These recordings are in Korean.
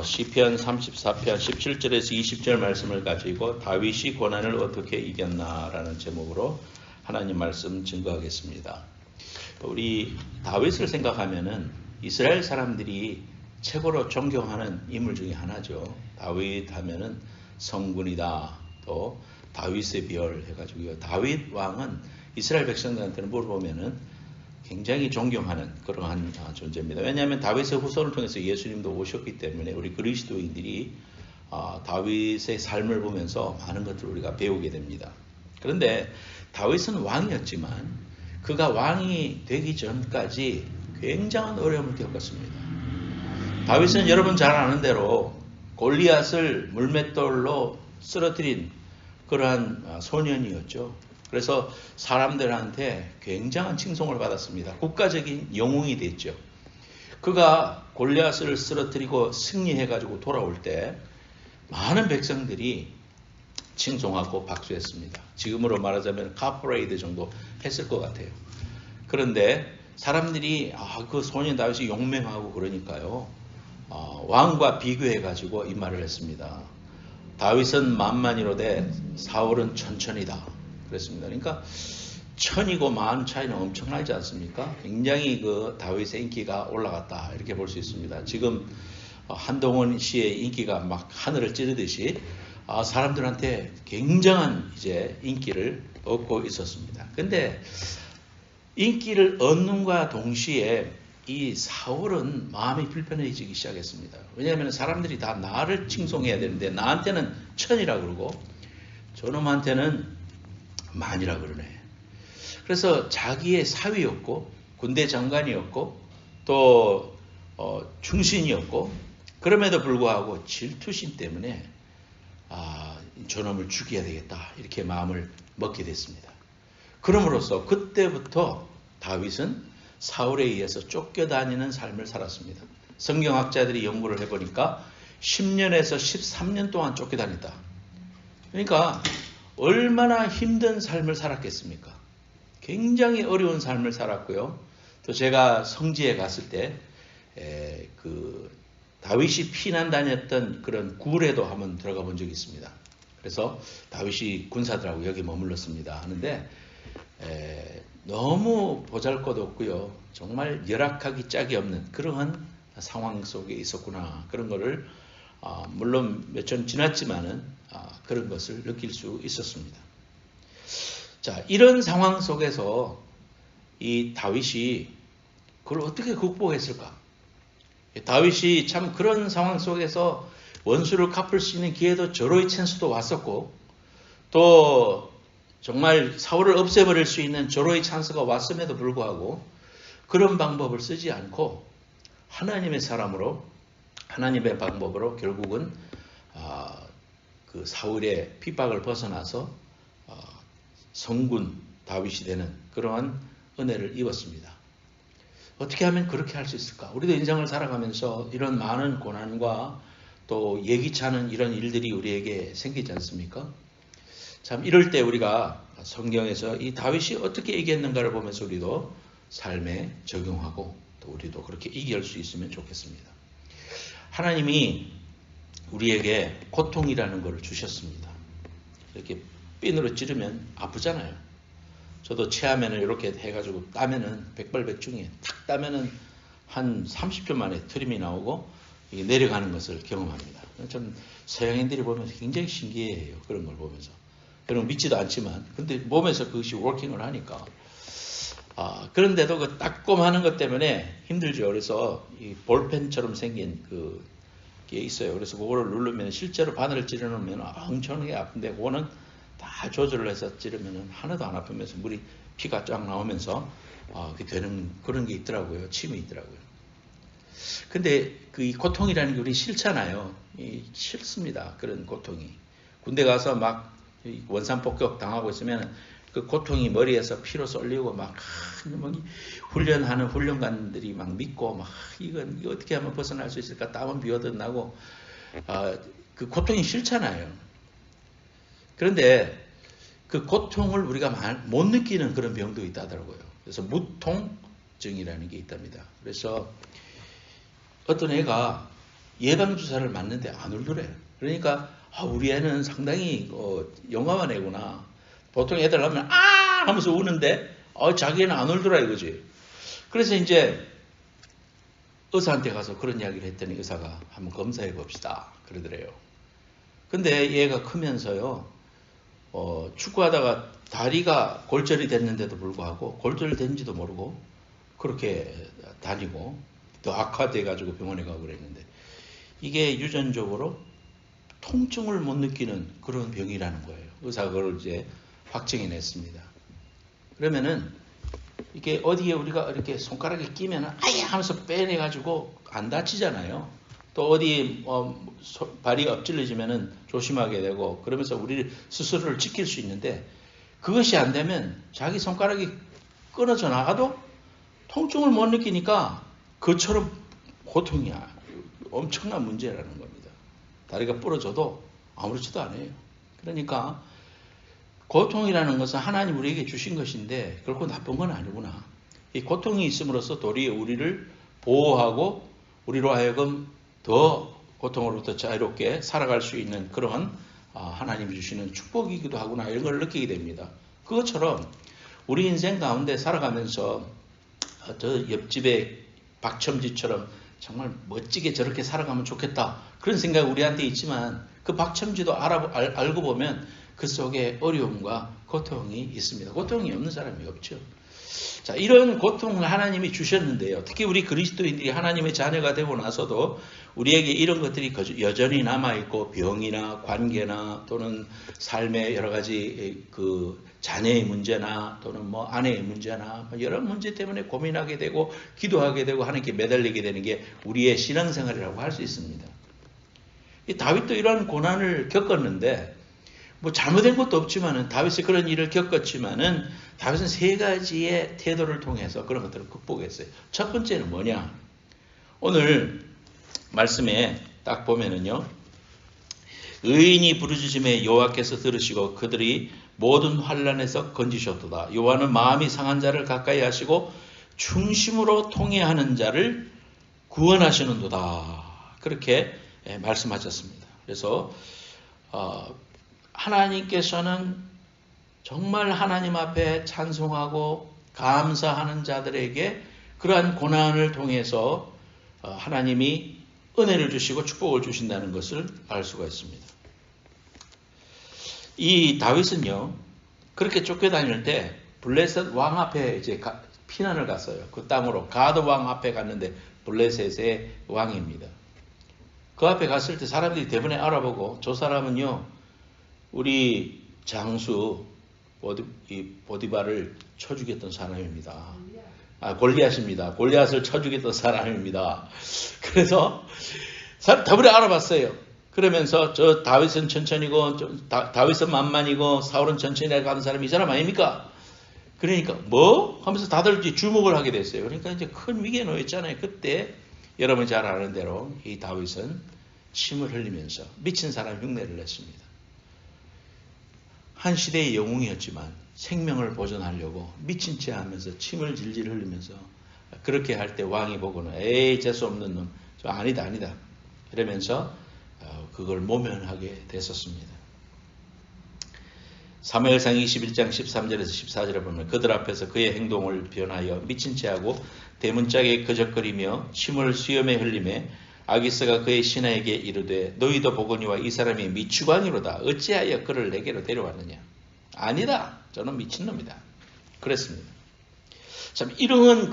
시편 34편 17절에서 20절 말씀을 가지고 다윗이 고난을 어떻게 이겼나라는 제목으로 하나님 말씀 증거하겠습니다. 우리 다윗을 생각하면은 이스라엘 사람들이 최고로 존경하는 인물 중에 하나죠. 다윗 하면은 성군이다, 또 다윗의 별 해가지고요. 다윗 왕은 이스라엘 백성들한테는 물어보면은 굉장히 존경하는 그러한 존재입니다. 왜냐하면 다윗의 후손을 통해서 예수님도 오셨기 때문에 우리 그리스도인들이 다윗의 삶을 보면서 많은 것들을 우리가 배우게 됩니다. 그런데 다윗은 왕이었지만 그가 왕이 되기 전까지 굉장한 어려움을 겪었습니다. 다윗은 여러분 잘 아는 대로 골리앗을 물맷돌로 쓰러뜨린 그러한 소년이었죠. 그래서 사람들한테 굉장한 칭송을 받았습니다. 국가적인 영웅이 됐죠. 그가 골리앗을 쓰러뜨리고 승리해가지고 돌아올 때 많은 백성들이 칭송하고 박수했습니다. 지금으로 말하자면 카퍼레이드 정도 했을 것 같아요. 그런데 사람들이 그 소년 다윗이 용맹하고 그러니까요. 왕과 비교해가지고 이 말을 했습니다. 다윗은 만만이로되 사울은 천천이다. 그랬습니다. 그러니까 천이고 만 차이는 엄청나지 않습니까? 굉장히 그 다윗의 인기가 올라갔다 이렇게 볼 수 있습니다. 지금 한동훈 씨의 인기가 막 하늘을 찌르듯이 사람들한테 굉장한 이제 인기를 얻고 있었습니다. 근데 인기를 얻는과 동시에 이 사울은 마음이 불편해지기 시작했습니다. 왜냐하면 사람들이 다 나를 칭송해야 되는데 나한테는 천이라 그러고 저놈한테는 만이라 그러네. 그래서 자기의 사위였고 군대 장관이었고 또 충신이었고 그럼에도 불구하고 질투심 때문에 저놈을 죽여야 되겠다 이렇게 마음을 먹게 됐습니다. 그럼으로써 그때부터 다윗은 사울에 의해서 쫓겨다니는 삶을 살았습니다. 성경학자들이 연구를 해보니까 10년에서 13년 동안 쫓겨다녔다. 그러니까 얼마나 힘든 삶을 살았겠습니까? 굉장히 어려운 삶을 살았고요. 또 제가 성지에 갔을 때 다윗이 피난 다녔던 그런 굴에도 한번 들어가 본 적이 있습니다. 그래서 다윗이 군사들하고 여기 머물렀습니다 하는데 너무 보잘것없고요. 정말 열악하기 짝이 없는 그러한 상황 속에 있었구나. 그런 거를 물론 몇 년 지났지만은 그런 것을 느낄 수 있었습니다. 자, 이런 상황 속에서 이 다윗이 그걸 어떻게 극복했을까? 다윗이 참 그런 상황 속에서 원수를 갚을 수 있는 기회도 저로의 찬스도 왔었고 또 정말 사울을 없애버릴 수 있는 저로의 찬스가 왔음에도 불구하고 그런 방법을 쓰지 않고 하나님의 사람으로 하나님의 방법으로 결국은 그 사울의 핍박을 벗어나서 성군 다윗이 되는 그러한 은혜를 입었습니다. 어떻게 하면 그렇게 할 수 있을까? 우리도 인생을 살아가면서 이런 많은 고난과 또 예기치 않은 이런 일들이 우리에게 생기지 않습니까? 참 이럴 때 우리가 성경에서 이 다윗이 어떻게 이겼는가를 보면서 우리도 삶에 적용하고 또 우리도 그렇게 이길 수 있으면 좋겠습니다. 하나님이 우리에게 고통이라는 것을 주셨습니다. 이렇게 핀으로 찌르면 아프잖아요. 저도 체하면은 이렇게 해가지고 따면은 백발백중에 탁 따면은 한 30초 만에 트림이 나오고 이게 내려가는 것을 경험합니다. 전 서양인들이 보면서 굉장히 신기해요. 그런 걸 보면서. 그런 믿지도 않지만 근데 몸에서 그것이 워킹을 하니까 그런데도 그 따꼼하는 것 때문에 힘들죠. 그래서 이 볼펜처럼 생긴 게 있어요. 그래서 그거를 누르면 실제로 바늘을 찌르면 엄청나게 아픈데 그거는 다 조절을 해서 찌르면 하나도 안 아프면서 피가 쫙 나오면서 그게 되는 그런 게 있더라고요. 침이 있더라고요. 근데 이 고통이라는 게 우리 싫잖아요. 싫습니다. 그런 고통이. 군대 가서 막 원산폭격 당하고 있으면 그 고통이 머리에서 피로 쏠리고 막 훈련하는 훈련관들이 막 믿고 막 이건 어떻게 하면 벗어날 수 있을까 땀은 비오듯 나고 그 고통이 싫잖아요. 그런데 그 고통을 우리가 못 느끼는 그런 병도 있다더라고요. 그래서 무통증이라는 게 있답니다. 그래서 어떤 애가 예방주사를 맞는데 안 울더래. 그러니까 우리 애는 상당히 용감한 애구나. 보통 애들 하면 아 하면서 우는데 자기는 안 울더라 이거지. 그래서 이제 의사한테 가서 그런 이야기를 했더니 의사가 한번 검사해 봅시다 그러더래요. 근데 얘가 크면서요 축구하다가 다리가 골절이 됐는데도 불구하고 골절이 된지도 모르고 그렇게 다니고 또 악화돼 가지고 병원에 가고 그랬는데 이게 유전적으로 통증을 못 느끼는 그런 병이라는 거예요. 의사가 그걸 이제 확정해냈습니다. 그러면은 이게 어디에 우리가 이렇게 손가락에 끼면은 아야 하면서 빼내가지고 안 다치잖아요. 또 어디 발이 엎질러지면은 조심하게 되고 그러면서 우리 스스로를 지킬 수 있는데 그것이 안 되면 자기 손가락이 끊어져 나가도 통증을 못 느끼니까 그처럼 고통이야. 엄청난 문제라는 겁니다. 다리가 부러져도 아무렇지도 않아요. 그러니까 고통이라는 것은 하나님 우리에게 주신 것인데 결코 나쁜 건 아니구나. 이 고통이 있음으로써 도리어 우리를 보호하고 우리로 하여금 더 고통으로부터 자유롭게 살아갈 수 있는 그런 하나님이 주시는 축복이기도 하구나 이런 걸 느끼게 됩니다. 그것처럼 우리 인생 가운데 살아가면서 저 옆집의 박첨지처럼 정말 멋지게 저렇게 살아가면 좋겠다 그런 생각이 우리한테 있지만 그 박첨지도 알고 보면 그 속에 어려움과 고통이 있습니다. 고통이 없는 사람이 없죠. 자, 이런 고통을 하나님이 주셨는데요. 특히 우리 그리스도인들이 하나님의 자녀가 되고 나서도 우리에게 이런 것들이 여전히 남아있고 병이나 관계나 또는 삶의 여러 가지 그 자녀의 문제나 또는 뭐 아내의 문제나 여러 문제 때문에 고민하게 되고 기도하게 되고 하나님께 매달리게 되는 게 우리의 신앙생활이라고 할 수 있습니다. 다윗도 이러한 고난을 겪었는데 뭐 잘못된 것도 없지만은 다윗이 그런 일을 겪었지만은 다윗은 세 가지의 태도를 통해서 그런 것들을 극복했어요. 첫 번째는 뭐냐? 오늘 말씀에 딱 보면은요. 의인이 부르짖음에 여호와께서 들으시고 그들이 모든 환난에서 건지셨도다. 여호와는 마음이 상한 자를 가까이 하시고 중심으로 통회하는 자를 구원하시는도다. 그렇게 말씀하셨습니다. 그래서 하나님께서는 정말 하나님 앞에 찬송하고 감사하는 자들에게 그러한 고난을 통해서 하나님이 은혜를 주시고 축복을 주신다는 것을 알 수가 있습니다. 이 다윗은요, 그렇게 쫓겨다닐 때 블레셋 왕 앞에 이제 피난을 갔어요. 그 땅으로 가드 왕 앞에 갔는데 블레셋의 왕입니다. 그 앞에 갔을 때 사람들이 대부분 알아보고 저 사람은요, 우리 장수 보디발을 쳐 죽였던 사람입니다. 골리앗입니다. 골리앗을 쳐 죽였던 사람입니다. 그래서 다분히 알아봤어요. 그러면서 저 다윗은 천천히고 다윗은 만만이고 사울은 천천히 가는 사람이 이 사람 아닙니까? 그러니까 뭐? 하면서 다들 주목을 하게 됐어요. 그러니까 이제 큰 위기에 놓였잖아요. 그때 여러분이 잘 아는 대로 이 다윗은 침을 흘리면서 미친 사람 흉내를 냈습니다. 한 시대의 영웅이었지만 생명을 보존하려고 미친 채 하면서 침을 질질 흘리면서 그렇게 할 때 왕이 보고는 에이 재수 없는 놈, 저 아니다 이러면서 그걸 모면하게 됐었습니다. 사무엘상 21장 13절에서 14절에 보면 그들 앞에서 그의 행동을 변하여 미친 채 하고 대문짝에 그적거리며 침을 수염에 흘리매 아기스가 그의 신하에게 이르되 너희도 보거니와 이 사람이 미추광이로다. 어찌하여 그를 내게로 데려왔느냐. 아니다. 저는 미친놈이다. 그랬습니다. 참 이러한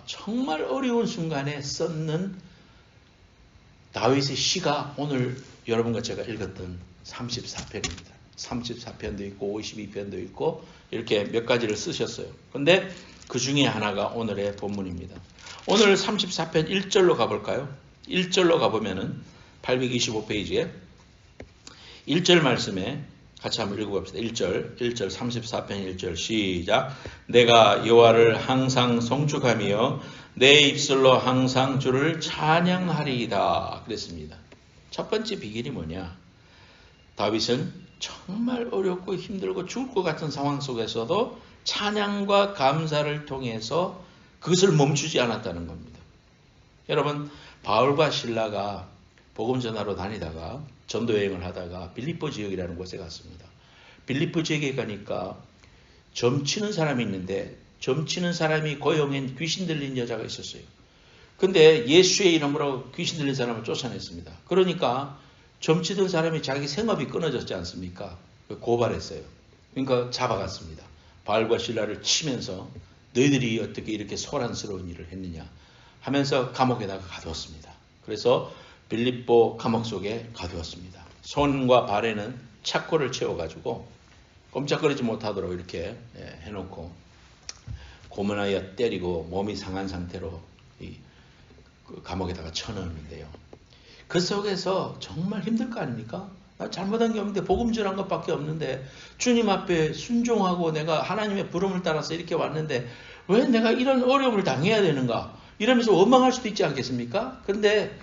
정말 어려운 순간에 썼는 다윗의 시가 오늘 여러분과 제가 읽었던 34편입니다. 34편도 있고 52편도 있고 이렇게 몇 가지를 쓰셨어요. 그런데 그 중에 하나가 오늘의 본문입니다. 오늘 34편 1절로 가볼까요? 1절로 가보면은 825페이지에 1절 말씀에 같이 한번 읽어봅시다. 1절 34편 1절 시작. 내가 여호와를 항상 송축하며 내 입술로 항상 주를 찬양하리이다. 그랬습니다. 첫 번째 비결이 뭐냐? 다윗은 정말 어렵고 힘들고 죽을 것 같은 상황 속에서도 찬양과 감사를 통해서 그것을 멈추지 않았다는 겁니다. 여러분 바울과 실라가 복음 전하러 다니다가 전도 여행을 하다가 빌립보 지역이라는 곳에 갔습니다. 빌립보 지역에 가니까 점치는 사람이 있는데 점치는 사람이 고용한 귀신 들린 여자가 있었어요. 근데 예수의 이름으로 귀신 들린 사람을 쫓아냈습니다. 그러니까 점치던 사람이 자기 생업이 끊어졌지 않습니까? 고발했어요. 그러니까 잡아갔습니다. 바울과 실라를 치면서 너희들이 어떻게 이렇게 소란스러운 일을 했느냐 하면서 감옥에다가 가두었습니다. 그래서 빌립보 감옥 속에 가두었습니다. 손과 발에는 착고를 채워가지고 꼼짝거리지 못하도록 이렇게 해놓고 고문하여 때리고 몸이 상한 상태로 그 감옥에다가 쳐넣었는데요. 그 속에서 정말 힘들 거 아닙니까? 나 잘못한 게 없는데 복음 전한 것밖에 없는데 주님 앞에 순종하고 내가 하나님의 부름을 따라서 이렇게 왔는데 왜 내가 이런 어려움을 당해야 되는가? 이러면서 원망할 수도 있지 않겠습니까? 그런데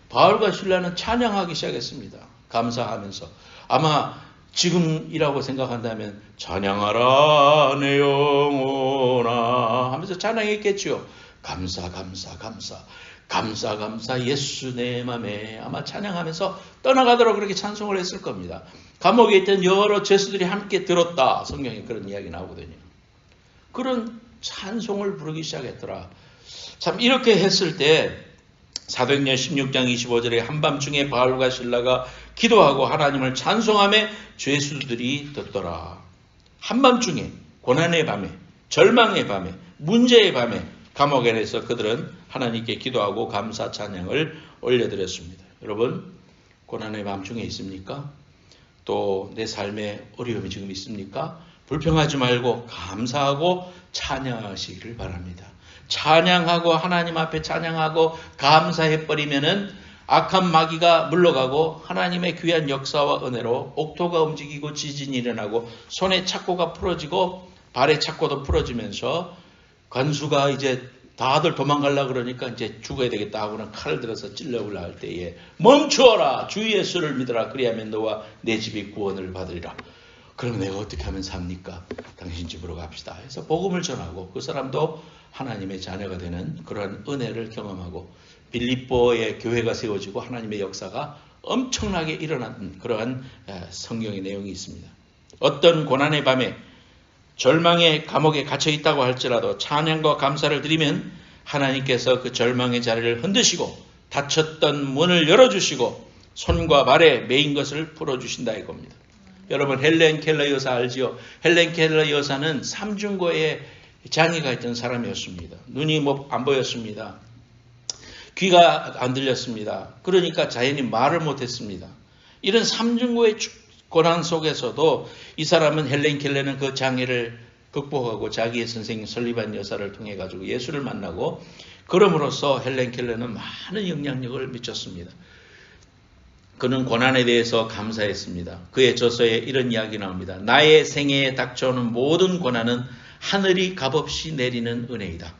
바울과 실라는 찬양하기 시작했습니다. 감사하면서. 아마 지금이라고 생각한다면 찬양하라 내 영혼아 하면서 찬양했겠죠. 감사 감사 감사 감사 감사 예수 내 맘에 아마 찬양하면서 떠나가도록 그렇게 찬송을 했을 겁니다. 감옥에 있던 여러 죄수들이 함께 들었다. 성경에 그런 이야기 나오거든요. 그런 찬송을 부르기 시작했더라. 참 이렇게 했을 때 사도행전 16장 25절에 한밤중에 바울과 실라가 기도하고 하나님을 찬송하며 죄수들이 듣더라. 한밤중에 고난의 밤에 절망의 밤에 문제의 밤에 감옥 안에서 그들은 하나님께 기도하고 감사 찬양을 올려드렸습니다. 여러분 고난의 밤중에 있습니까? 또 내 삶에 어려움이 지금 있습니까? 불평하지 말고 감사하고 찬양하시기를 바랍니다. 찬양하고 하나님 앞에 찬양하고 감사해버리면은 악한 마귀가 물러가고 하나님의 귀한 역사와 은혜로 옥토가 움직이고 지진이 일어나고 손에 착고가 풀어지고 발에 착고도 풀어지면서 관수가 이제 다들 도망가려고 그러니까 이제 죽어야 되겠다 하고는 칼을 들어서 찔러보려 할 때에 멈추어라 주 예수를 믿어라 그리하면 너와 내 집이 구원을 받으리라. 그럼 내가 어떻게 하면 삽니까? 당신 집으로 갑시다 해서 복음을 전하고 그 사람도 하나님의 자녀가 되는 그러한 은혜를 경험하고 빌립보의 교회가 세워지고 하나님의 역사가 엄청나게 일어난 그러한 성경의 내용이 있습니다. 어떤 고난의 밤에 절망의 감옥에 갇혀 있다고 할지라도 찬양과 감사를 드리면 하나님께서 그 절망의 자리를 흔드시고 닫혔던 문을 열어주시고 손과 발에 매인 것을 풀어주신다 이겁니다. 여러분 헬렌 켈러 여사 알지요? 헬렌 켈러 여사는 삼중고에 장애가 있던 사람이었습니다. 눈이 안 보였습니다. 귀가 안 들렸습니다. 그러니까 자연히 말을 못했습니다. 이런 삼중고의 고난 속에서도 이 사람은 헬렌 켈러는 그 장애를 극복하고 자기의 선생님 설리반 여사를 통해 가지고 예수를 만나고 그럼으로써 헬렌 켈러는 많은 영향력을 미쳤습니다. 그는 고난에 대해서 감사했습니다. 그의 저서에 이런 이야기 나옵니다. 나의 생애에 닥쳐오는 모든 고난은 하늘이 값없이 내리는 은혜이다.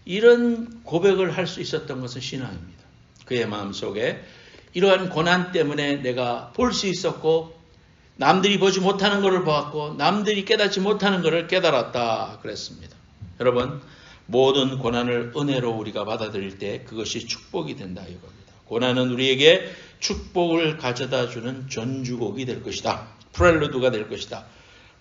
이런 고백을 할 수 있었던 것은 신앙입니다. 그의 마음속에 이러한 고난 때문에 내가 볼 수 있었고 남들이 보지 못하는 것을 보았고 남들이 깨닫지 못하는 것을 깨달았다 그랬습니다. 여러분 모든 고난을 은혜로 우리가 받아들일 때 그것이 축복이 된다 이겁니다. 고난은 우리에게 축복을 가져다주는 전주곡이 될 것이다. 프렐루드가 될 것이다.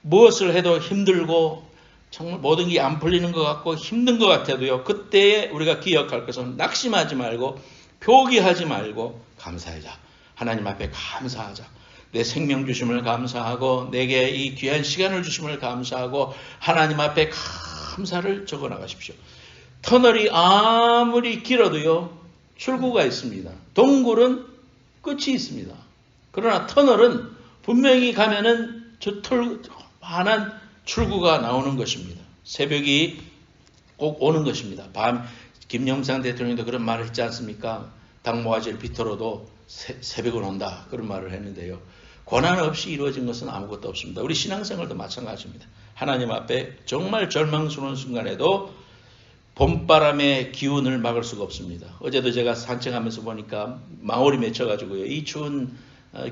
무엇을 해도 힘들고 정말 모든 게 안 풀리는 것 같고 힘든 것 같아도요. 그때에 우리가 기억할 것은 낙심하지 말고 포기하지 말고 감사하자. 하나님 앞에 감사하자. 내 생명 주심을 감사하고 내게 이 귀한 시간을 주심을 감사하고 하나님 앞에 감사를 적어 나가십시오. 터널이 아무리 길어도요. 출구가 있습니다. 동굴은 끝이 있습니다. 그러나 터널은 분명히 가면은 저 환한 출구가 나오는 것입니다. 새벽이 꼭 오는 것입니다. 김영삼 대통령도 그런 말을 했지 않습니까? 당모아질 비틀어도 새벽은 온다. 그런 말을 했는데요. 고난 없이 이루어진 것은 아무것도 없습니다. 우리 신앙생활도 마찬가지입니다. 하나님 앞에 정말 절망스러운 순간에도 봄바람의 기운을 막을 수가 없습니다. 어제도 제가 산책하면서 보니까 망울이 맺혀가지고요. 이 추운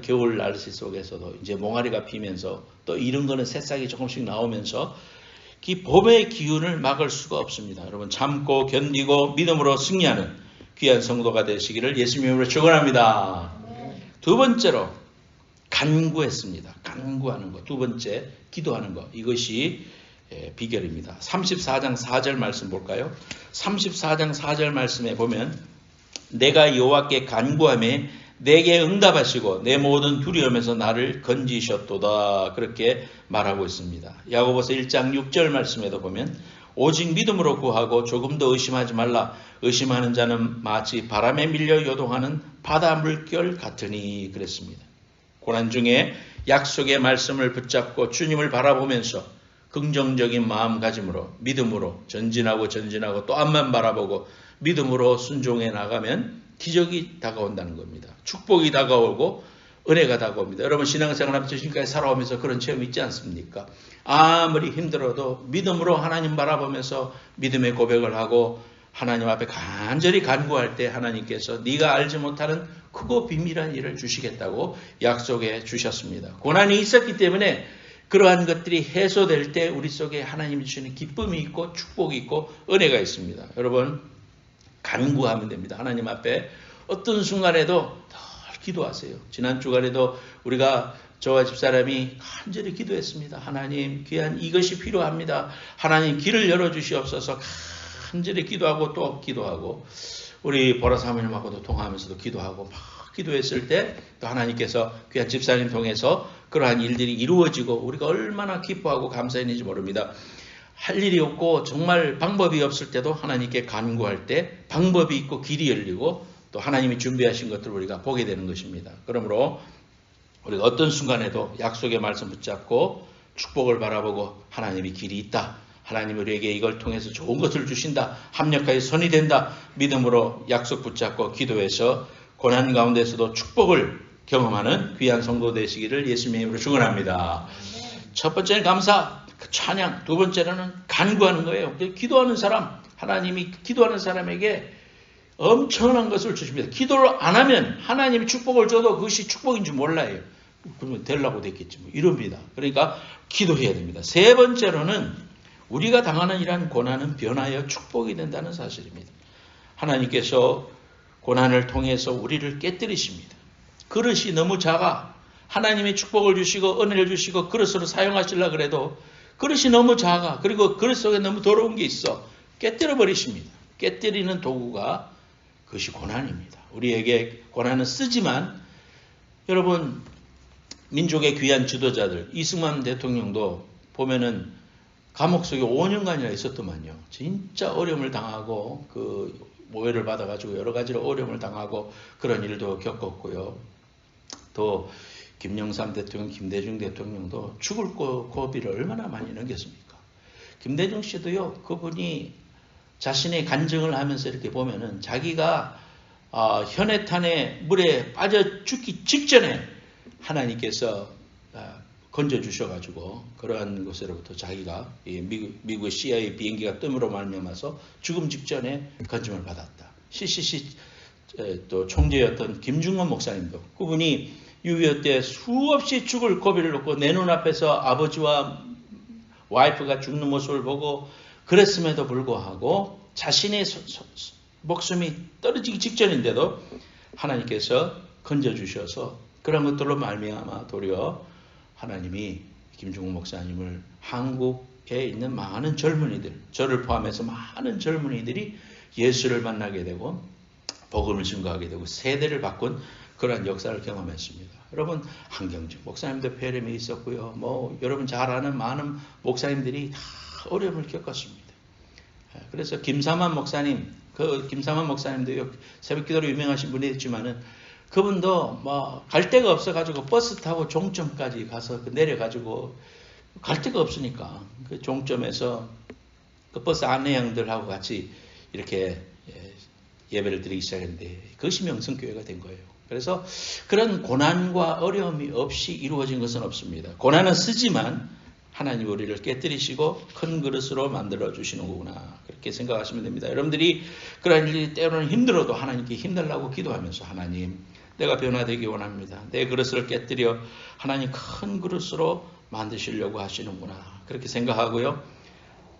겨울 날씨 속에서도 이제 몽아리가 피면서 또 이런 거는 새싹이 조금씩 나오면서 이 봄의 기운을 막을 수가 없습니다. 여러분 참고 견디고 믿음으로 승리하는 귀한 성도가 되시기를 예수님으로 축원합니다. 두 번째로 간구했습니다. 간구하는 것. 두 번째 기도하는 것. 이것이 비결입니다. 34장 4절 말씀 볼까요? 34장 4절 말씀에 보면 내가 여호와께 간구하며 내게 응답하시고 내 모든 두려움에서 나를 건지셨도다. 그렇게 말하고 있습니다. 야고보서 1장 6절 말씀에도 보면 오직 믿음으로 구하고 조금도 의심하지 말라. 의심하는 자는 마치 바람에 밀려 요동하는 바다 물결 같으니 그랬습니다. 고난 중에 약속의 말씀을 붙잡고 주님을 바라보면서 긍정적인 마음가짐으로 믿음으로 전진하고 또 앞만 바라보고 믿음으로 순종해 나가면 기적이 다가온다는 겁니다. 축복이 다가오고 은혜가 다가옵니다. 여러분 신앙생활하면서 지금까지 살아오면서 그런 체험 있지 않습니까? 아무리 힘들어도 믿음으로 하나님 바라보면서 믿음의 고백을 하고 하나님 앞에 간절히 간구할 때 하나님께서 네가 알지 못하는 크고 비밀한 일을 주시겠다고 약속해 주셨습니다. 고난이 있었기 때문에 그러한 것들이 해소될 때 우리 속에 하나님이 주시는 기쁨이 있고 축복이 있고 은혜가 있습니다. 여러분 간구하면 됩니다. 하나님 앞에 어떤 순간에도 늘 기도하세요. 지난 주간에도 우리가 저와 집사람이 간절히 기도했습니다. 하나님 귀한 이것이 필요합니다. 하나님 길을 열어주시옵소서. 간절히 기도하고 또 기도하고 우리 보라 사모님하고도 통화하면서도 기도하고 막 기도했을 때 또 하나님께서 귀한 집사님 통해서 그러한 일들이 이루어지고 우리가 얼마나 기뻐하고 감사했는지 모릅니다. 할 일이 없고 정말 방법이 없을 때도 하나님께 간구할 때 방법이 있고 길이 열리고 또 하나님이 준비하신 것들을 우리가 보게 되는 것입니다. 그러므로 우리가 어떤 순간에도 약속의 말씀 붙잡고 축복을 바라보고 하나님이 길이 있다. 하나님 우리에게 이걸 통해서 좋은 것을 주신다. 합력하여 선이 된다. 믿음으로 약속 붙잡고 기도해서 고난 가운데서도 축복을 경험하는 귀한 성도 되시기를 예수님의 이름으로 축원합니다. 첫 번째는 감사, 찬양. 두 번째는 간구하는 거예요. 기도하는 사람, 하나님이 기도하는 사람에게 엄청난 것을 주십니다. 기도를 안 하면 하나님이 축복을 줘도 그것이 축복인 줄 몰라요. 그러면 되려고 됐겠지 뭐 이럽니다. 그러니까 기도해야 됩니다. 세 번째로는 우리가 당하는 이러한 고난은 변하여 축복이 된다는 사실입니다. 하나님께서 고난을 통해서 우리를 깨뜨리십니다. 그릇이 너무 작아 하나님이 축복을 주시고 은혜를 주시고 그릇으로 사용하시려고 그래도 그릇이 너무 작아 그리고 그릇 속에 너무 더러운 게 있어 깨뜨려 버리십니다. 깨뜨리는 도구가 그것이 고난입니다. 우리에게 고난은 쓰지만 여러분 민족의 귀한 지도자들 이승만 대통령도 보면은 감옥 속에 5년간이나 있었더만요. 진짜 어려움을 당하고 그 모욕을 받아가지고 여러 가지로 어려움을 당하고 그런 일도 겪었고요. 또 김영삼 대통령, 김대중 대통령도 죽을 고비를 얼마나 많이 넘겼습니까? 김대중 씨도요. 그분이 자신의 간증을 하면서 이렇게 보면은 자기가 현해탄의 물에 빠져 죽기 직전에 하나님께서 건져주셔가지고 그러한 것으로부터 자기가 미국 CIA 비행기가 뜸으로 말미암아서 죽음 직전에 건짐을 받았다. CCC 또 총재였던 김중원 목사님도 그분이 6.25 때 수없이 죽을 고비를 놓고 내 눈앞에서 아버지와 와이프가 죽는 모습을 보고 그랬음에도 불구하고 자신의 목숨이 떨어지기 직전인데도 하나님께서 건져주셔서 그런 것들로 말미암아 도리어 하나님이 김중국 목사님을 한국에 있는 많은 젊은이들, 저를 포함해서 많은 젊은이들이 예수를 만나게 되고 복음을 증거하게 되고 세대를 바꾼 그러한 역사를 경험했습니다. 여러분 한경직 목사님도 폐렴이 있었고요. 뭐 여러분 잘 아는 많은 목사님들이 다 어려움을 겪었습니다. 그래서 김사만 목사님, 그 김사만 목사님도 새벽기도로 유명하신 분이었지만은 그분도 뭐 갈 데가 없어가지고 버스 타고 종점까지 가서 내려가지고 갈 데가 없으니까 그 종점에서 그 버스 안내양들하고 같이 이렇게 예배를 드리기 시작했는데 그것이 명성교회가 된 거예요. 그래서 그런 고난과 어려움이 없이 이루어진 것은 없습니다. 고난은 쓰지만 하나님 우리를 깨뜨리시고 큰 그릇으로 만들어 주시는 거구나. 그렇게 생각하시면 됩니다. 여러분들이 그런 일이 때로는 힘들어도 하나님께 힘내려고 기도하면서 하나님 내가 변화되기 원합니다. 내 그릇을 깨뜨려 하나님 큰 그릇으로 만드시려고 하시는구나. 그렇게 생각하고요.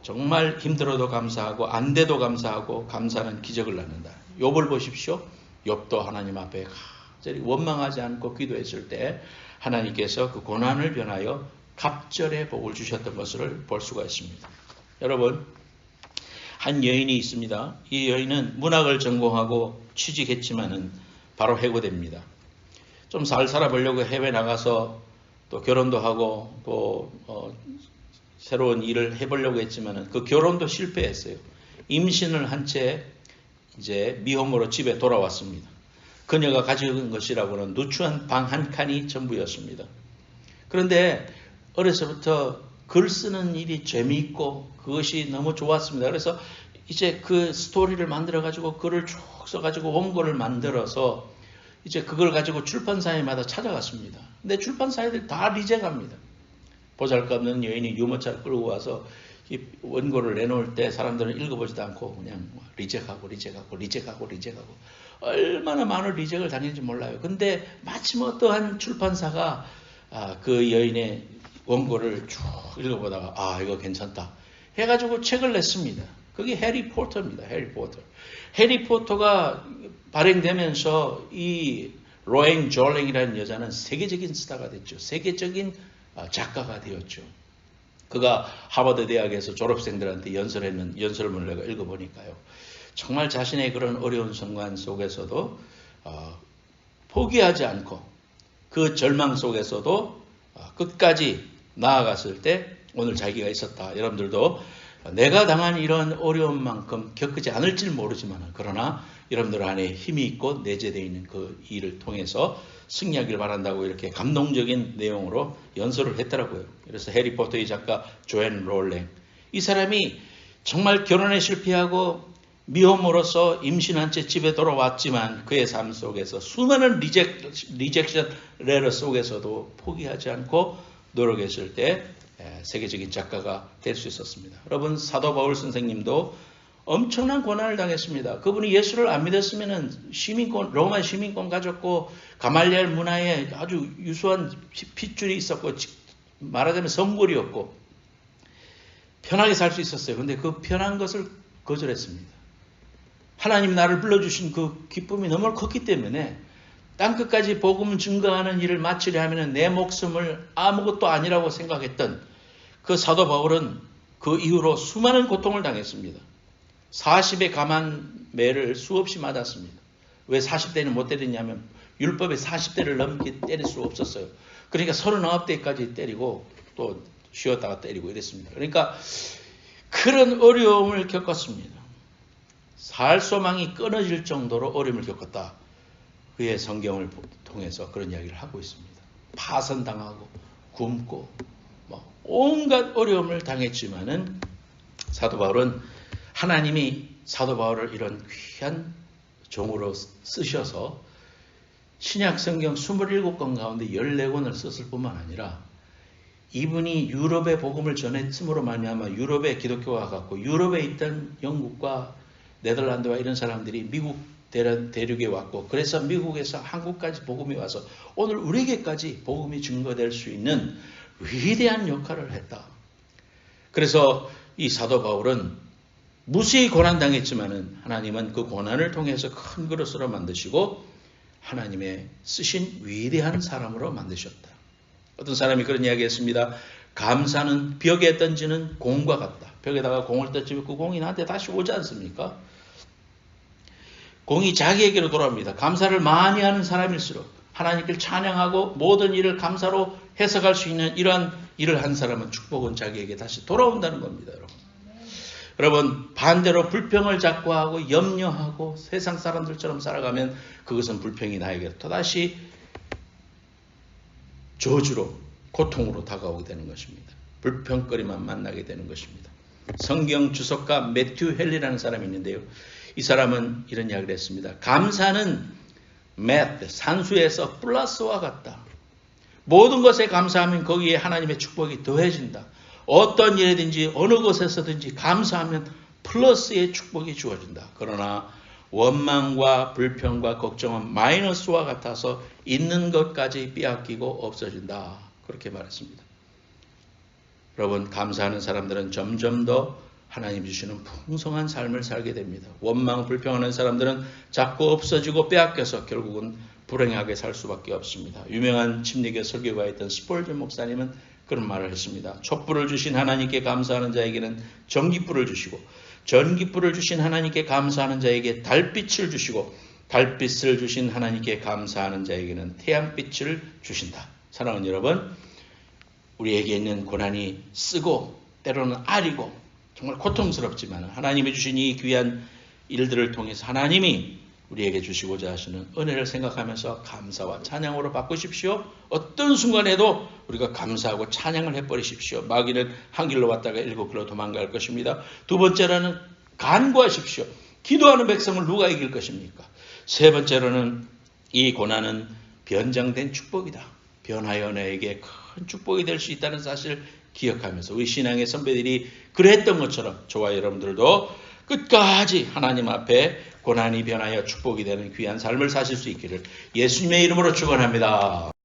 정말 힘들어도 감사하고 안 돼도 감사하고 감사는 기적을 낳는다. 욥을 보십시오. 욥도 하나님 앞에 간절히 원망하지 않고 기도했을 때 하나님께서 그 고난을 변하여 갑절의 복을 주셨던 것을 볼 수가 있습니다. 여러분, 한 여인이 있습니다. 이 여인은 문학을 전공하고 취직했지만은 바로 해고됩니다. 좀 잘 살아보려고 해외 나가서 또 결혼도 하고 또 새로운 일을 해보려고 했지만은 그 결혼도 실패했어요. 임신을 한 채 이제 미혼모로 집에 돌아왔습니다. 그녀가 가져온 것이라고는 누추한 방 한 칸이 전부였습니다. 그런데 어려서부터 글 쓰는 일이 재미있고 그것이 너무 좋았습니다. 그래서 이제 그 스토리를 만들어 가지고 글을 쭉 써 가지고 원고를 만들어서 이제 그걸 가지고 출판사에마다 찾아갔습니다. 근데 출판사에들 다 리젝합니다. 보잘것없는 여인이 유모차를 끌고 와서 이 원고를 내놓을 때 사람들은 읽어보지도 않고 그냥 리젝하고 얼마나 많은 리젝을 당했는지 몰라요. 근데 마침 어떠한 출판사가 그 여인의 원고를 쭉 읽어보다가 이거 괜찮다 해가지고 책을 냈습니다. 그게 해리 포터입니다. 해리 포터. 해리 포터가 발행되면서 이 로앵 졸랭이라는 여자는 세계적인 스타가 됐죠. 세계적인 작가가 되었죠. 그가 하버드 대학에서 졸업생들한테 연설문을 내가 읽어보니까요. 정말 자신의 그런 어려운 순간 속에서도 포기하지 않고 그 절망 속에서도 끝까지 나아갔을 때 오늘 자기가 있었다. 여러분들도 내가 당한 이런 어려움만큼 겪지 않을지 모르지만 그러나 여러분들 안에 힘이 있고 내재되어 있는 그 일을 통해서 승리하길 바란다고 이렇게 감동적인 내용으로 연설을 했더라고요. 그래서 해리포터의 작가 조앤 롤랭, 이 사람이 정말 결혼에 실패하고 미혼모로서 임신한 채 집에 돌아왔지만 그의 삶 속에서 수많은 리젝션 레터 속에서도 포기하지 않고 노력했을 때 세계적인 작가가 될 수 있었습니다. 여러분, 사도 바울 선생님도 엄청난 고난을 당했습니다. 그분이 예수를 안 믿었으면 로마 시민권 가졌고 가말리엘 문화에 아주 유수한 핏줄이 있었고 말하자면 성골이었고 편하게 살 수 있었어요. 그런데 그 편한 것을 거절했습니다. 하나님 나를 불러주신 그 기쁨이 너무 컸기 때문에 땅끝까지 복음 증거하는 일을 마치려 하면 내 목숨을 아무것도 아니라고 생각했던 그 사도 바울은 그 이후로 수많은 고통을 당했습니다. 40의 가만매를 수없이 맞았습니다. 왜 40대는 못 때리냐면 율법에 40대를 넘게 때릴 수 없었어요. 그러니까 39대까지 때리고 또 쉬었다가 때리고 이랬습니다. 그러니까 그런 어려움을 겪었습니다. 살 소망이 끊어질 정도로 어려움을 겪었다. 그의 성경을 통해서 그런 이야기를 하고 있습니다. 파선당하고 굶고 온갖 어려움을 당했지만은 사도 바울은 하나님이 사도 바울을 이런 귀한 종으로 쓰셔서 신약 성경 27권 가운데 14권을 썼을 뿐만 아니라 이분이 유럽의 복음을 전했음으로 말미암아 유럽의 기독교가 갔고 유럽에 있던 영국과 네덜란드와 이런 사람들이 미국 대륙에 왔고 그래서 미국에서 한국까지 복음이 와서 오늘 우리에게까지 복음이 증거될 수 있는 위대한 역할을 했다. 그래서 이 사도 바울은 무수히 고난당했지만은 하나님은 그 고난을 통해서 큰 그릇으로 만드시고 하나님의 쓰신 위대한 사람으로 만드셨다. 어떤 사람이 그런 이야기 했습니다. 감사는 벽에 던지는 공과 같다. 벽에다가 공을 던지면 그 공이 나한테 다시 오지 않습니까? 공이 자기에게로 돌아옵니다. 감사를 많이 하는 사람일수록 하나님께 찬양하고 모든 일을 감사로 해석할 수 있는 이러한 일을 한 사람은 축복은 자기에게 다시 돌아온다는 겁니다. 여러분, 반대로 불평을 자꾸 하고 염려하고 세상 사람들처럼 살아가면 그것은 불평이 나에게 또다시 저주로 고통으로 다가오게 되는 것입니다. 불평거리만 만나게 되는 것입니다. 성경 주석가 매튜 헬리라는 사람이 있는데요. 이 사람은 이런 이야기를 했습니다. 감사는 산수에서 플러스와 같다. 모든 것에 감사하면 거기에 하나님의 축복이 더해진다. 어떤 일이든지 어느 곳에서든지 감사하면 플러스의 축복이 주어진다. 그러나 원망과 불평과 걱정은 마이너스와 같아서 있는 것까지 빼앗기고 없어진다. 그렇게 말했습니다. 여러분, 감사하는 사람들은 점점 더 하나님 주시는 풍성한 삶을 살게 됩니다. 원망 불평하는 사람들은 자꾸 없어지고 빼앗겨서 결국은 불행하게 살 수밖에 없습니다. 유명한 침례교 설교가였던 스폴전 목사님은 그런 말을 했습니다. 촛불을 주신 하나님께 감사하는 자에게는 전깃불을 주시고 전깃불을 주신 하나님께 감사하는 자에게 달빛을 주시고 달빛을 주신 하나님께 감사하는 자에게는 태양빛을 주신다. 사랑하는 여러분, 우리에게 있는 고난이 쓰고 때로는 아리고 정말 고통스럽지만 하나님이 주신 이 귀한 일들을 통해서 하나님이 우리에게 주시고자 하시는 은혜를 생각하면서 감사와 찬양으로 바꾸십시오. 어떤 순간에도 우리가 감사하고 찬양을 해버리십시오. 마귀는 한 길로 왔다가 일곱 길로 도망갈 것입니다. 두 번째로는 간구하십시오. 기도하는 백성을 누가 이길 것입니까? 세 번째로는 이 고난은 변장된 축복이다. 변하여 너에게 큰 축복이 될 수 있다는 사실을 기억하면서 우리 신앙의 선배들이 그랬던 것처럼 저와 여러분들도 끝까지 하나님 앞에 고난이 변하여 축복이 되는 귀한 삶을 사실 수 있기를 예수님의 이름으로 축원합니다.